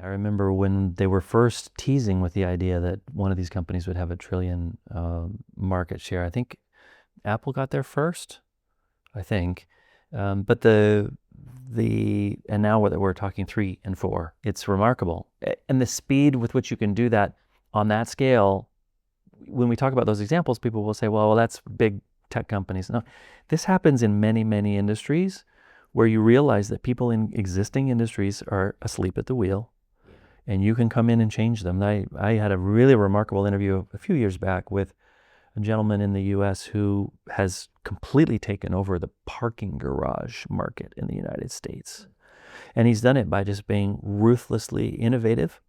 I remember when they were first teasing with the idea that one of these companies would have $1 trillion market share. I think Apple got there first, I think. But and now we're talking 3 and 4. It's remarkable. And the speed with which you can do that on that scale, when we talk about those examples, people will say, well, that's big tech companies. No, this happens in many, many industries where you realize that people in existing industries are asleep at the wheel, and you can come in and change them. I had a really remarkable interview a few years back with a gentleman in the US who has completely taken over the parking garage market in the United States. And he's done it by just being ruthlessly innovative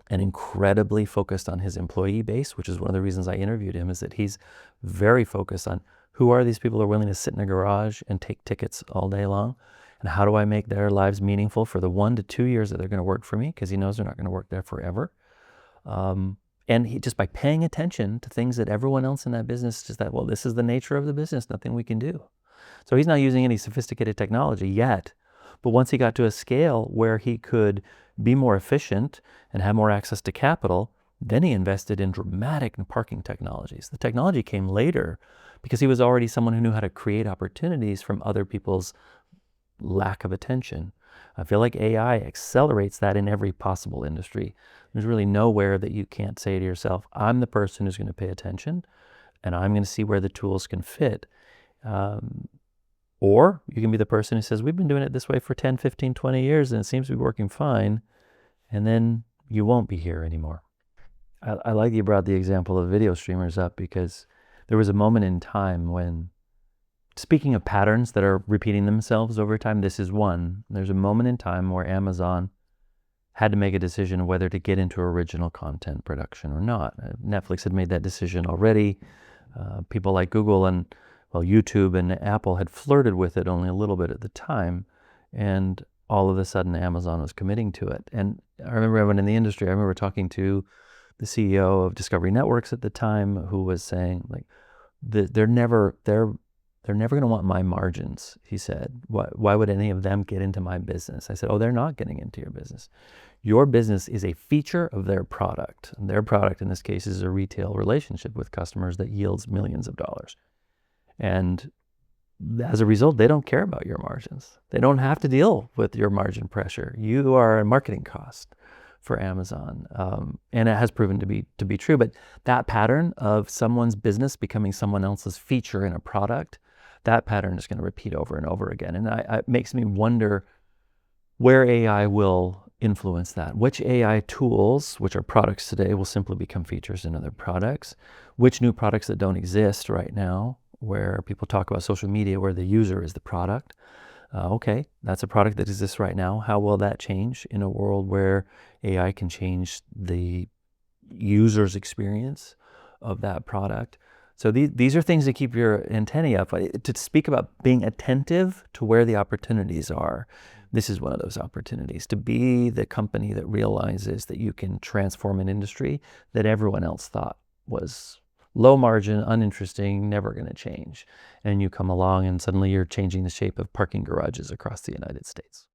and incredibly focused on his employee base, which is one of the reasons I interviewed him, is that he's very focused on who are these people who are willing to sit in a garage and take tickets all day long, and how do I make their lives meaningful for the 1 to 2 years that they're going to work for me, because he knows they're not going to work there forever. And he, just by paying attention to things that everyone else in that business just thought, well, this is the nature of the business, nothing we can do. So he's not using any sophisticated technology yet, but once he got to a scale where he could be more efficient and have more access to capital, then he invested in dramatic parking technologies. The technology came later because he was already someone who knew how to create opportunities from other people's lack of attention. I feel like AI accelerates that in every possible industry. There's really nowhere that you can't say to yourself, I'm the person who's going to pay attention, and I'm going to see where the tools can fit. Or you can be the person who says, we've been doing it this way for 10, 15, 20 years, and it seems to be working fine, and then you won't be here anymore. I like you brought the example of video streamers up, because there was a moment in time when, speaking of patterns that are repeating themselves over time, this is one. There's a moment in time where Amazon had to make a decision of whether to get into original content production or not. Netflix had made that decision already. People like Google and, well, YouTube and Apple had flirted with it only a little bit at the time, and all of a sudden Amazon was committing to it. And I remember everyone in the industry, I remember talking to the CEO of Discovery Networks at the time, who was saying, like, they're never going to want my margins, he said. Why would any of them get into my business? I said, oh, they're not getting into your business. Your business is a feature of their product. And their product in this case is a retail relationship with customers that yields millions of dollars. And as a result, they don't care about your margins. They don't have to deal with your margin pressure. You are a marketing cost for Amazon. And it has proven to be true. But that pattern of someone's business becoming someone else's feature in a product, that pattern is going to repeat over and over again. And it makes me wonder where AI will influence that. Which AI tools, which are products today, will simply become features in other products? Which new products that don't exist right now, where people talk about social media, where the user is the product? Okay, that's a product that exists right now. How will that change in a world where AI can change the user's experience of that product? So these are things to keep your antennae up. To speak about being attentive to where the opportunities are, this is one of those opportunities. To be the company that realizes that you can transform an industry that everyone else thought was low margin, uninteresting, never going to change. And you come along and suddenly you're changing the shape of parking garages across the United States.